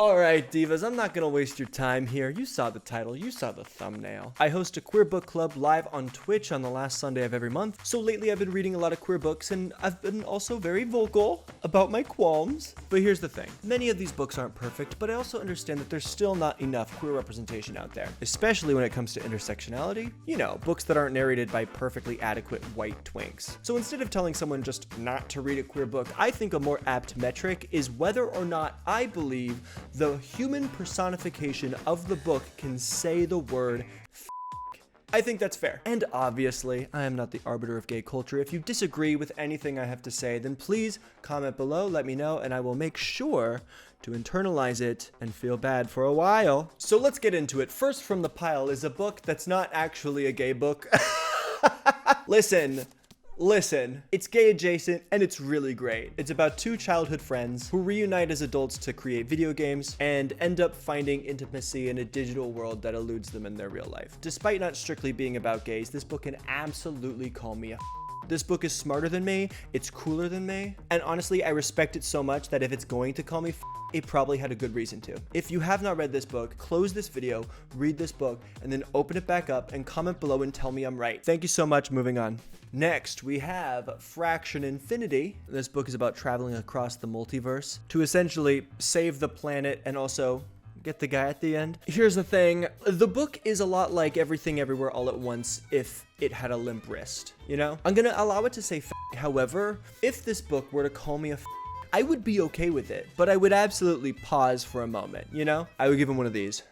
Alright, divas, I'm not gonna waste your time here. You saw the title, you saw the thumbnail. I host a queer book club live on Twitch on the last Sunday of every month. So lately I've been reading a lot of queer books and I've been also very vocal about my qualms. But here's the thing. Many of these books aren't perfect, but I also understand that there's still not enough queer representation out there, especially when it comes to intersectionality. You know, books that aren't narrated by perfectly adequate white twinks. So instead of telling someone just not to read a queer book, I think a more apt metric is whether or not I believe the human personification of the book can say the word f***. I think that's fair. And obviously, I am not the arbiter of gay culture. If you disagree with anything I have to say, then please comment below, let me know, and I will make sure to internalize it and feel bad for a while. So let's get into it. First from the pile is a book that's not actually a gay book. Listen, it's gay adjacent and it's really great. It's about two childhood friends who reunite as adults to create video games and end up finding intimacy in a digital world that eludes them in their real life. Despite not strictly being about gays, this book can absolutely call me a This book is smarter than me, it's cooler than me, and honestly, I respect it so much that if it's going to call me it probably had a good reason to. If you have not read this book, close this video, read this book, and then open it back up and comment below and tell me I'm right. Thank you so much, moving on. Next, we have Fraction Infinity. This book is about traveling across the multiverse to essentially save the planet and also get the guy at the end. Here's the thing, the book is a lot like Everything Everywhere All at Once if it had a limp wrist, you know? I'm gonna allow it to say however, if this book were to call me a I would be okay with it, but I would absolutely pause for a moment, you know? I would give him one of these.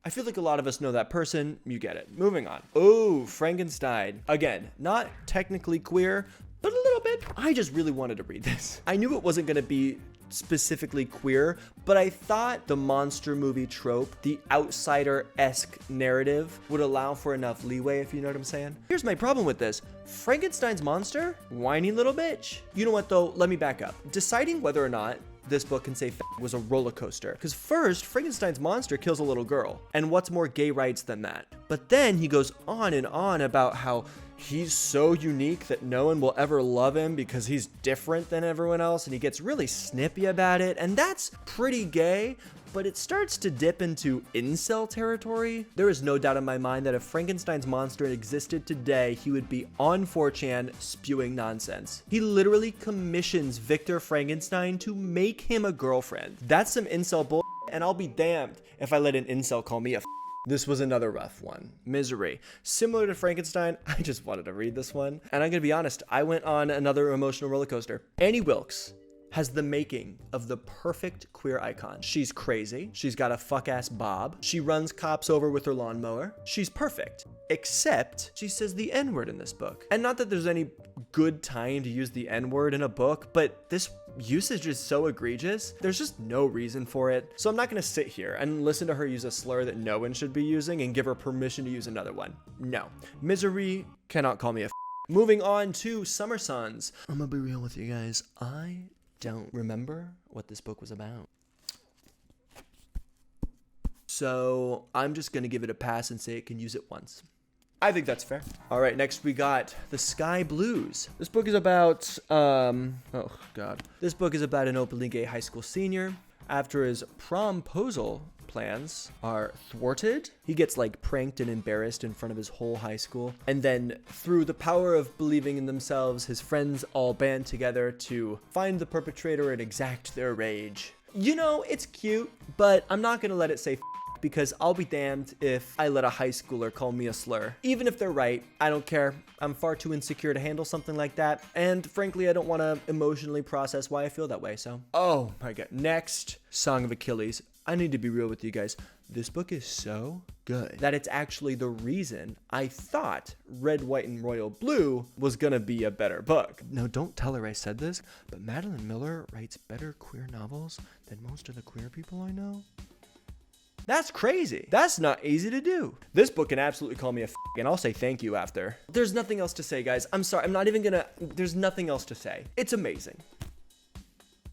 I feel like a lot of us know that person, you get it. Moving on. Oh, Frankenstein. Again, not technically queer, but a little bit. I just really wanted to read this. I knew it wasn't gonna be specifically queer, but I thought the monster movie trope, the outsider-esque narrative, would allow for enough leeway, if you know what I'm saying. Here's my problem with this. Frankenstein's monster? Whiny little bitch. You know what though? Let me back up. Deciding whether or not this book can say was a roller coaster. Because first, Frankenstein's monster kills a little girl. And what's more gay rights than that? But then he goes on and on about how he's so unique that no one will ever love him because he's different than everyone else, and he gets really snippy about it, and that's pretty gay, but it starts to dip into incel territory. There is no doubt in my mind that if Frankenstein's monster existed today, he would be on 4chan spewing nonsense. He literally commissions Victor Frankenstein to make him a girlfriend. That's some incel bull, and I'll be damned if I let an incel call me a This was another rough one. Misery. Similar to Frankenstein, I just wanted to read this one. And I'm gonna be honest, I went on another emotional roller coaster. Annie Wilkes has the making of the perfect queer icon. She's crazy. She's got a fuck-ass bob. She runs cops over with her lawnmower. She's perfect. Except she says the N-word in this book. And not that there's any good time to use the N-word in a book, but this usage is so egregious, there's just no reason for it. So I'm not gonna sit here and listen to her use a slur that no one should be using and give her permission to use another one. No. Misery cannot call me a Moving on to Summer Sons. I'm gonna be real with you guys. I don't remember what this book was about. So I'm just gonna give it a pass and say it can use it once. I think that's fair. All right, next we got The Sky Blues. This book is about, oh God. This book is about an openly gay high school senior. After his promposal plans are thwarted, he gets like pranked and embarrassed in front of his whole high school. And then through the power of believing in themselves, his friends all band together to find the perpetrator and exact their rage. You know, it's cute, but I'm not gonna let it say because I'll be damned if I let a high schooler call me a slur. Even if they're right, I don't care. I'm far too insecure to handle something like that. And frankly, I don't want to emotionally process why I feel that way, so. Oh my God. Next, Song of Achilles. I need to be real with you guys. This book is so good that it's actually the reason I thought Red, White, and Royal Blue was gonna be a better book. No, don't tell her I said this, but Madeline Miller writes better queer novels than most of the queer people I know. That's crazy. That's not easy to do. This book can absolutely call me a and I'll say thank you after. There's nothing else to say, guys. I'm sorry. I'm not even gonna, there's nothing else to say. It's amazing.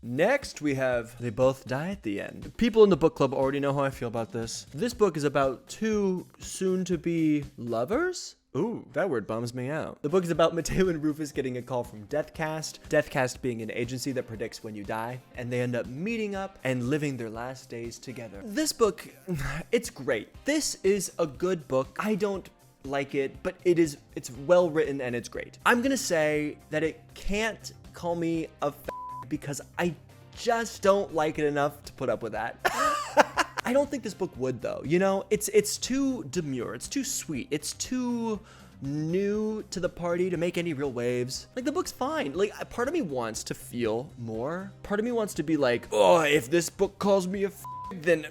Next, we have They Both Die at the End. People in the book club already know how I feel about this. This book is about two soon-to-be lovers, Ooh, that word bums me out. The book is about Mateo and Rufus getting a call from Deathcast, Deathcast being an agency that predicts when you die, and they end up meeting up and living their last days together. This book, it's great. This is a good book. I don't like it, but it's well written and it's great. I'm gonna say that it can't call me a because I just don't like it enough to put up with that. I don't think this book would though, you know? It's too demure, it's too sweet, it's too new to the party to make any real waves. Like, the book's fine. Like, part of me wants to feel more. Part of me wants to be like, oh, if this book calls me a then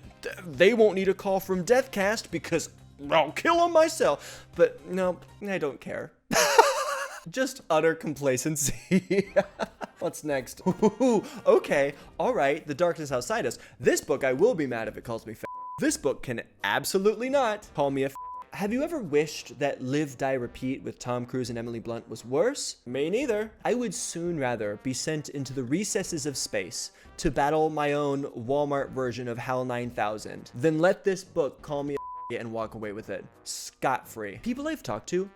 they won't need a call from Deathcast because I'll kill them myself. But no, I don't care. Just utter complacency. What's next? Ooh, okay, all right, The Darkness Outside Us. This book, I will be mad if it calls me This book can absolutely not call me a Have you ever wished that Live, Die, Repeat with Tom Cruise and Emily Blunt was worse? Me neither. I would soon rather be sent into the recesses of space to battle my own Walmart version of HAL 9000 than let this book call me a and walk away with it scot-free. People I've talked to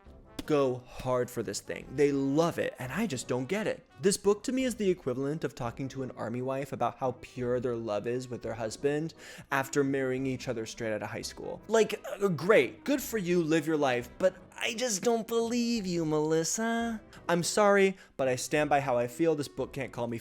go hard for this thing. They love it, and I just don't get it. This book to me is the equivalent of talking to an army wife about how pure their love is with their husband after marrying each other straight out of high school. Like, great, good for you, live your life, but I just don't believe you, Melissa. I'm sorry, but I stand by how I feel. This book can't call me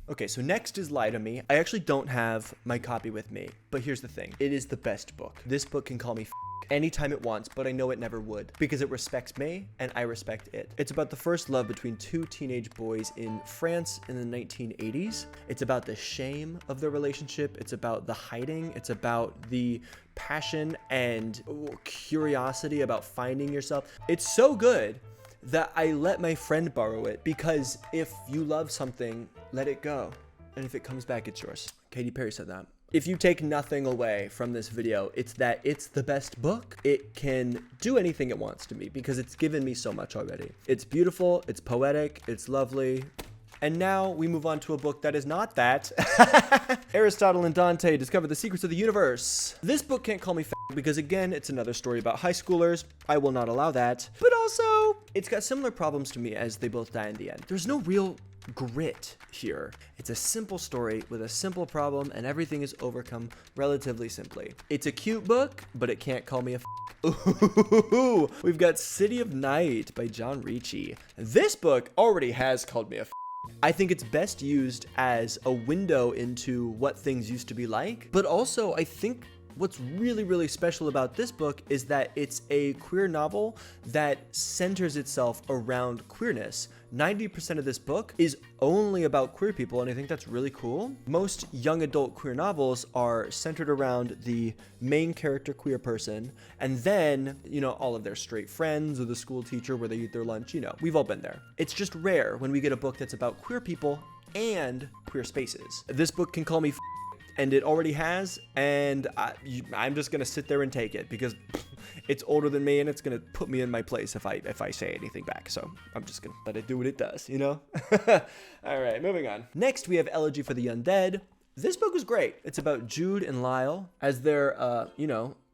Okay, so next is Lie to Me. I actually don't have my copy with me, but here's the thing. It is the best book. This book can call me anytime it wants, but I know it never would because it respects me and I respect it. It's about the first love between two teenage boys in France in the 1980s. It's about the shame of their relationship. It's about the hiding. It's about the passion and curiosity about finding yourself. It's so good that I let my friend borrow it because if you love something, let it go. And if it comes back, it's yours. Katy Perry said that. If you take nothing away from this video, it's that it's the best book. It can do anything it wants to me because it's given me so much already. It's beautiful, it's poetic, it's lovely. And now we move on to a book that is not that. Aristotle and Dante discover the secrets of the universe. This book can't call me because again, it's another story about high schoolers. I will not allow that. But also, it's got similar problems to me as they both die in the end. There's no real grit here. It's a simple story with a simple problem and everything is overcome relatively simply. It's a cute book, but it can't call me a Ooh, we've got City of Night by John Ricci. This book already has called me a I think it's best used as a window into what things used to be like, but also I think what's really, really special about this book is that it's a queer novel that centers itself around queerness. 90% of this book is only about queer people, and I think that's really cool. Most young adult queer novels are centered around the main character queer person, and then, you know, all of their straight friends or the school teacher where they eat their lunch, you know, we've all been there. It's just rare when we get a book that's about queer people and queer spaces. This book can call me and it already has, and I'm just gonna sit there and take it because it's older than me and it's gonna put me in my place if I say anything back. So I'm just gonna let it do what it does, you know? All right, moving on. Next, we have Elegy for the Undead. This book was great. It's about Jude and Lyle as their,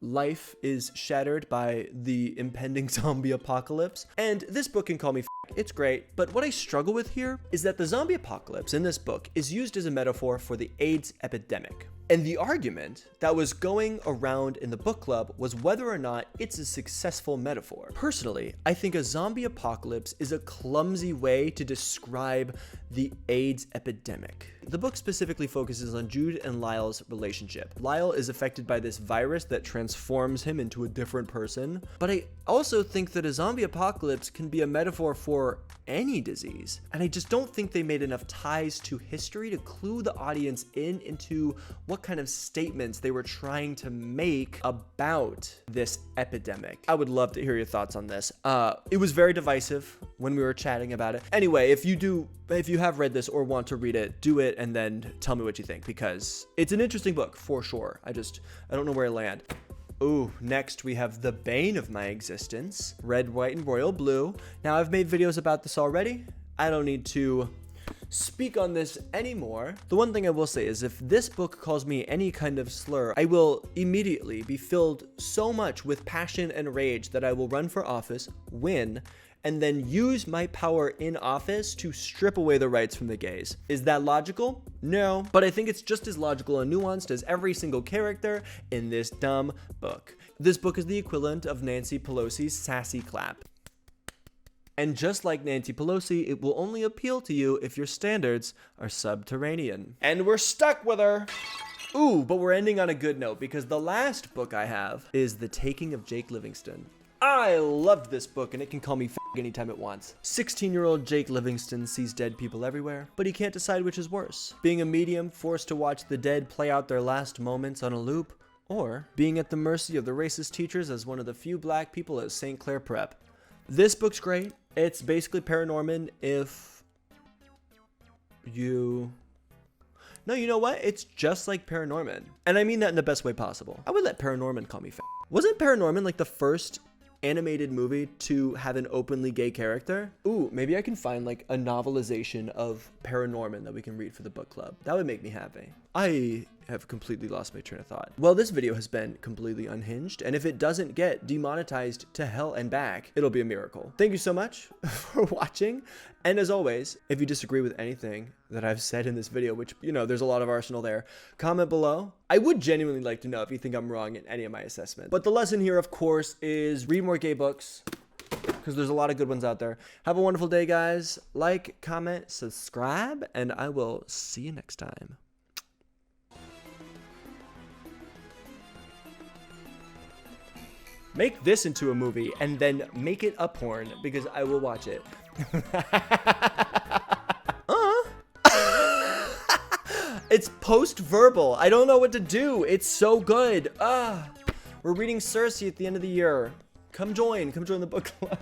life is shattered by the impending zombie apocalypse. And this book can call me it's great, but what I struggle with here is that the zombie apocalypse in this book is used as a metaphor for the AIDS epidemic. And the argument that was going around in the book club was whether or not it's a successful metaphor. Personally, I think a zombie apocalypse is a clumsy way to describe the AIDS epidemic. The book specifically focuses on Jude and Lyle's relationship. Lyle is affected by this virus that transforms him into a different person, but I also think that a zombie apocalypse can be a metaphor for any disease, and I just don't think they made enough ties to history to clue the audience into what kind of statements they were trying to make about this epidemic. I would love to hear your thoughts on this. It was very divisive when we were chatting about it. Anyway, if you have read this or want to read it, do it and then tell me what you think because it's an interesting book for sure. I don't know where I land. Ooh, next we have The Bane of My Existence, Red, White, and Royal Blue. Now, I've made videos about this already. I don't need to speak on this anymore. The one thing I will say is if this book calls me any kind of slur, I will immediately be filled so much with passion and rage that I will run for office, win, and then use my power in office to strip away the rights from the gays. Is that logical? No, but I think it's just as logical and nuanced as every single character in this dumb book. This book is the equivalent of Nancy Pelosi's sassy clap. And just like Nancy Pelosi, it will only appeal to you if your standards are subterranean. And we're stuck with her. Ooh, but we're ending on a good note because the last book I have is The Taking of Jake Livingston. I loved this book, and it can call me anytime it wants. 16-year-old Jake Livingston sees dead people everywhere, but he can't decide which is worse. Being a medium forced to watch the dead play out their last moments on a loop, or being at the mercy of the racist teachers as one of the few black people at St. Clair Prep. This book's great. It's basically Paranorman if you... No, you know what? It's just like Paranorman. And I mean that in the best way possible. I would let Paranorman call me Wasn't Paranorman like the first animated movie to have an openly gay character? Ooh, maybe I can find like a novelization of Paranorman that we can read for the book club. That would make me happy. I have completely lost my train of thought. Well, this video has been completely unhinged, and if it doesn't get demonetized to hell and back, it'll be a miracle. Thank you so much for watching. And as always, if you disagree with anything that I've said in this video, which, you know, there's a lot of arsenal there, comment below. I would genuinely like to know if you think I'm wrong in any of my assessments. But the lesson here, of course, is read more gay books, because there's a lot of good ones out there. Have a wonderful day, guys. Like, comment, subscribe, and I will see you next time. Make this into a movie and then make it a porn because I will watch it. It's post-verbal. I don't know what to do. It's so good. We're reading Circe at the end of the year. Come join the book club.